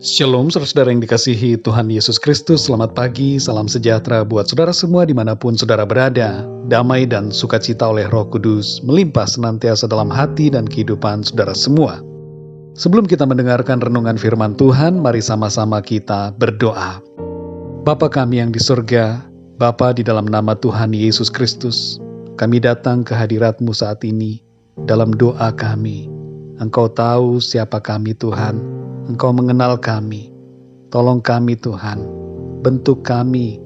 Shalom saudara yang dikasihi Tuhan Yesus Kristus, selamat pagi, salam sejahtera buat saudara semua dimanapun saudara berada. Damai dan sukacita oleh Roh Kudus melimpah senantiasa dalam hati dan kehidupan saudara semua. Sebelum kita mendengarkan renungan firman Tuhan, mari sama-sama kita berdoa. Bapa kami yang di surga, Bapa di dalam nama Tuhan Yesus Kristus, kami datang ke hadirat-Mu saat ini dalam doa kami. Engkau tahu siapa kami Tuhan. Engkau mengenal kami, tolong kami Tuhan, bentuk kami,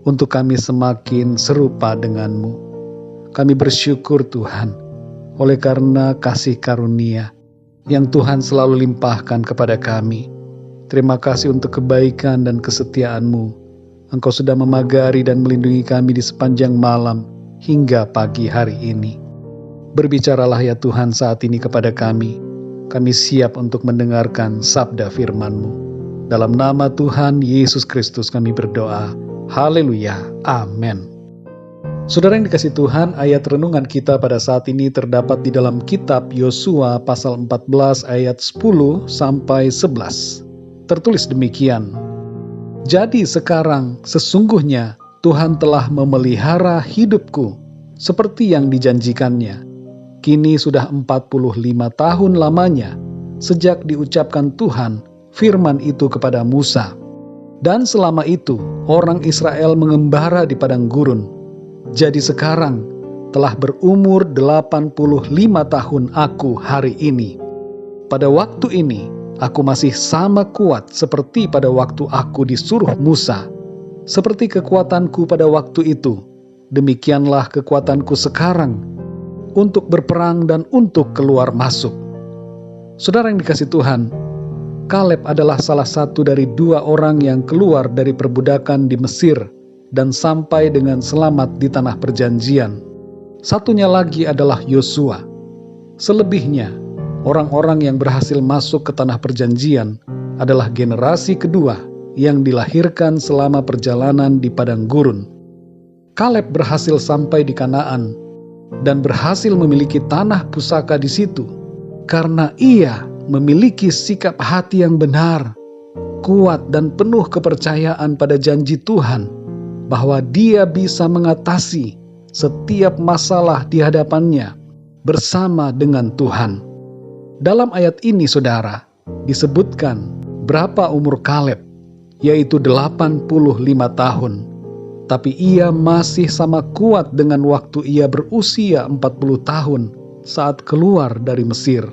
untuk kami semakin serupa dengan-Mu. Kami bersyukur Tuhan, oleh karena kasih karunia yang Tuhan selalu limpahkan kepada kami. Terima kasih untuk kebaikan dan kesetiaan-Mu. Engkau sudah memagari dan melindungi kami di sepanjang malam hingga pagi hari ini. Berbicaralah ya Tuhan saat ini kepada kami. Kami siap untuk mendengarkan sabda firman-Mu. Dalam nama Tuhan Yesus Kristus kami berdoa. Haleluya. Amin. Saudara yang dikasihi Tuhan, ayat renungan kita pada saat ini terdapat di dalam kitab Yosua pasal 14 ayat 10 sampai 11. Tertulis demikian. Jadi sekarang sesungguhnya Tuhan telah memelihara hidupku seperti yang dijanjikannya. Kini sudah 45 tahun lamanya sejak diucapkan Tuhan firman itu kepada Musa. Dan selama itu orang Israel mengembara di padang gurun. Jadi sekarang telah berumur 85 tahun aku hari ini. Pada waktu ini aku masih sama kuat seperti pada waktu aku disuruh Musa. Seperti kekuatanku pada waktu itu, demikianlah kekuatanku sekarang untuk berperang dan untuk keluar masuk. Saudara yang dikasihi Tuhan, Kaleb adalah salah satu dari 2 orang yang keluar dari perbudakan di Mesir dan sampai dengan selamat di tanah perjanjian. Satunya lagi adalah Yosua. Selebihnya, orang-orang yang berhasil masuk ke tanah perjanjian adalah generasi kedua yang dilahirkan selama perjalanan di padang gurun. Kaleb berhasil sampai di Kanaan dan berhasil memiliki tanah pusaka di situ karena ia memiliki sikap hati yang benar, kuat dan penuh kepercayaan pada janji Tuhan bahwa dia bisa mengatasi setiap masalah di hadapannya bersama dengan Tuhan. Dalam ayat ini saudara disebutkan berapa umur Kaleb, yaitu 85 tahun. Tapi ia masih sama kuat dengan waktu ia berusia 40 tahun saat keluar dari Mesir.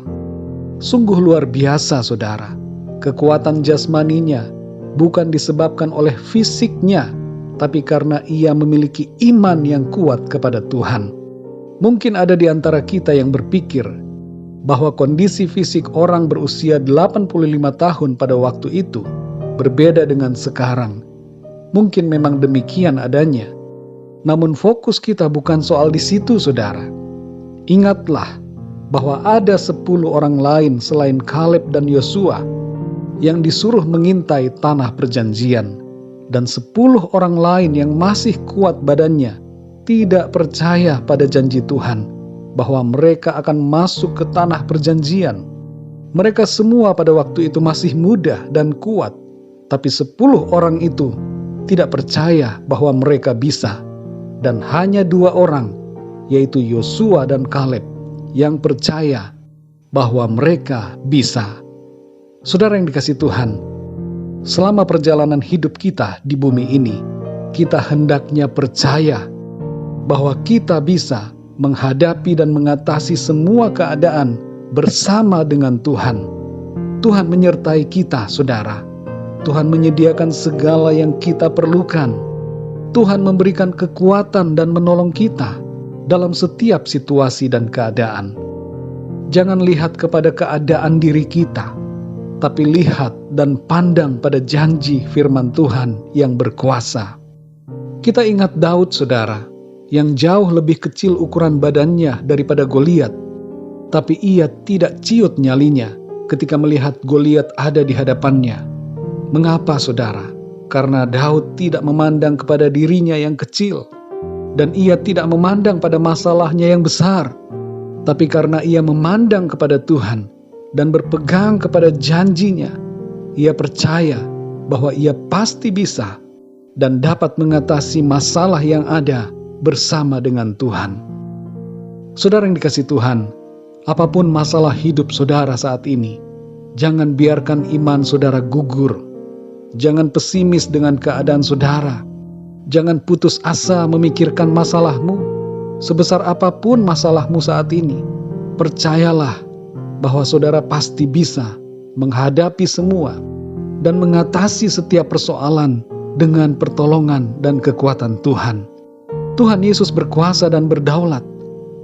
Sungguh luar biasa saudara. Kekuatan jasmaninya bukan disebabkan oleh fisiknya, tapi karena ia memiliki iman yang kuat kepada Tuhan. Mungkin ada di antara kita yang berpikir bahwa kondisi fisik orang berusia 85 tahun pada waktu itu berbeda dengan sekarang. Mungkin memang demikian adanya. Namun fokus kita bukan soal di situ, saudara. Ingatlah bahwa ada 10 orang lain selain Kaleb dan Yosua yang disuruh mengintai tanah perjanjian. Dan 10 orang lain yang masih kuat badannya tidak percaya pada janji Tuhan bahwa mereka akan masuk ke tanah perjanjian. Mereka semua pada waktu itu masih muda dan kuat. Tapi 10 orang itu tidak percaya bahwa mereka bisa, dan hanya 2 orang, yaitu Yosua dan Kaleb, yang percaya bahwa mereka bisa. Saudara yang dikasihi Tuhan, selama perjalanan hidup kita di bumi ini, kita hendaknya percaya bahwa kita bisa menghadapi dan mengatasi semua keadaan bersama dengan Tuhan. Tuhan menyertai kita, saudara. Tuhan menyediakan segala yang kita perlukan. Tuhan memberikan kekuatan dan menolong kita dalam setiap situasi dan keadaan. Jangan lihat kepada keadaan diri kita, tapi lihat dan pandang pada janji firman Tuhan yang berkuasa. Kita ingat Daud, saudara, yang jauh lebih kecil ukuran badannya daripada Goliat, tapi ia tidak ciut nyalinya ketika melihat Goliat ada di hadapannya. Mengapa saudara? Karena Daud tidak memandang kepada dirinya yang kecil, dan ia tidak memandang pada masalahnya yang besar, tapi karena ia memandang kepada Tuhan dan berpegang kepada janjinya, ia percaya bahwa ia pasti bisa dan dapat mengatasi masalah yang ada bersama dengan Tuhan. Saudara yang dikasihi Tuhan, apapun masalah hidup saudara saat ini, jangan biarkan iman saudara gugur. Jangan pesimis dengan keadaan saudara. Jangan putus asa memikirkan masalahmu. Sebesar apapun masalahmu saat ini, percayalah bahwa saudara pasti bisa menghadapi semua dan mengatasi setiap persoalan dengan pertolongan dan kekuatan Tuhan. Tuhan Yesus berkuasa dan berdaulat.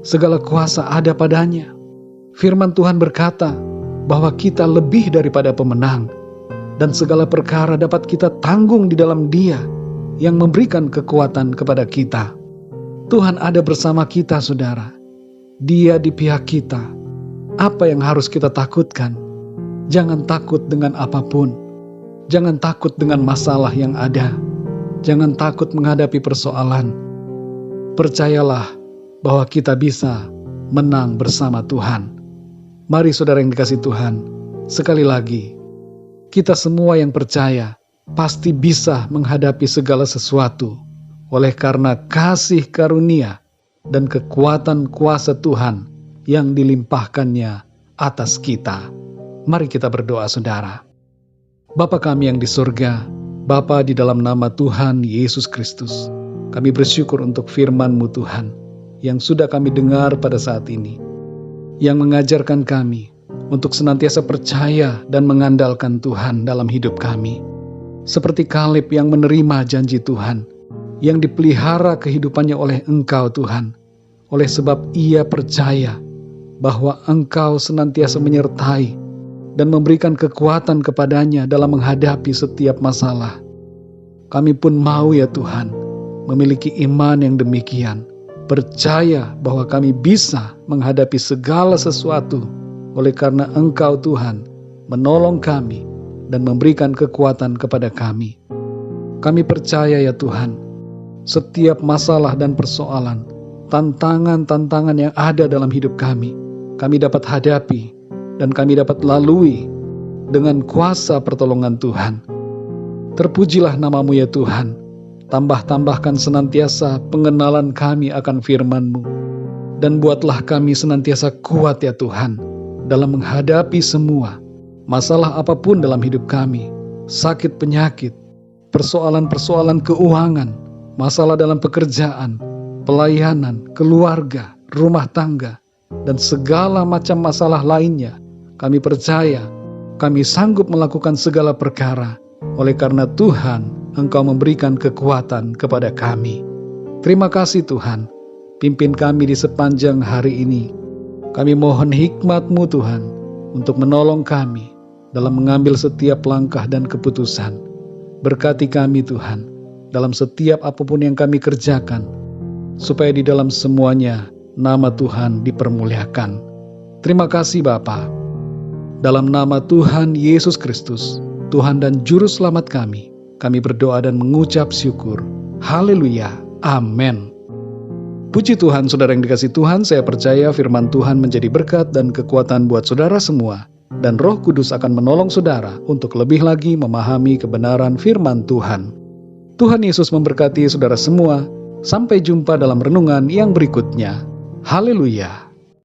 Segala kuasa ada padanya. Firman Tuhan berkata bahwa kita lebih daripada pemenang, dan segala perkara dapat kita tanggung di dalam Dia yang memberikan kekuatan kepada kita. Tuhan ada bersama kita, saudara. Dia di pihak kita. Apa yang harus kita takutkan? Jangan takut dengan apapun. Jangan takut dengan masalah yang ada. Jangan takut menghadapi persoalan. Percayalah bahwa kita bisa menang bersama Tuhan. Mari saudara yang dikasihi Tuhan, sekali lagi, kita semua yang percaya pasti bisa menghadapi segala sesuatu oleh karena kasih karunia dan kekuatan kuasa Tuhan yang dilimpahkannya atas kita. Mari kita berdoa, saudara. Bapa kami yang di surga, Bapa, di dalam nama Tuhan Yesus Kristus, kami bersyukur untuk firman-Mu Tuhan yang sudah kami dengar pada saat ini, yang mengajarkan kami untuk senantiasa percaya dan mengandalkan Tuhan dalam hidup kami. Seperti Kaleb yang menerima janji Tuhan, yang dipelihara kehidupannya oleh Engkau Tuhan, oleh sebab ia percaya bahwa Engkau senantiasa menyertai dan memberikan kekuatan kepadanya dalam menghadapi setiap masalah. Kami pun mau ya Tuhan, memiliki iman yang demikian, percaya bahwa kami bisa menghadapi segala sesuatu oleh karena Engkau Tuhan menolong kami dan memberikan kekuatan kepada kami. Kami percaya ya Tuhan, setiap masalah dan persoalan, tantangan-tantangan yang ada dalam hidup kami dapat hadapi dan kami dapat lalui dengan kuasa pertolongan Tuhan. Terpujilah nama-Mu ya Tuhan. Tambah-tambahkan senantiasa pengenalan kami akan firman-Mu. Dan buatlah kami senantiasa kuat ya Tuhan, dalam menghadapi semua masalah apapun dalam hidup kami. Sakit penyakit, persoalan-persoalan keuangan, masalah dalam pekerjaan, pelayanan, keluarga, rumah tangga, dan segala macam masalah lainnya. Kami percaya, kami sanggup melakukan segala perkara, oleh karena Tuhan Engkau memberikan kekuatan kepada kami. Terima kasih Tuhan, pimpin kami di sepanjang hari ini. Kami mohon hikmat-Mu Tuhan, untuk menolong kami dalam mengambil setiap langkah dan keputusan. Berkati kami Tuhan, dalam setiap apapun yang kami kerjakan, supaya di dalam semuanya nama Tuhan dipermuliakan. Terima kasih Bapa. Dalam nama Tuhan Yesus Kristus, Tuhan dan Juru Selamat kami berdoa dan mengucap syukur. Haleluya. Amin. Puji Tuhan, saudara yang dikasihi Tuhan, saya percaya firman Tuhan menjadi berkat dan kekuatan buat saudara semua, dan Roh Kudus akan menolong saudara untuk lebih lagi memahami kebenaran firman Tuhan. Tuhan Yesus memberkati saudara semua. Sampai jumpa dalam renungan yang berikutnya. Haleluya.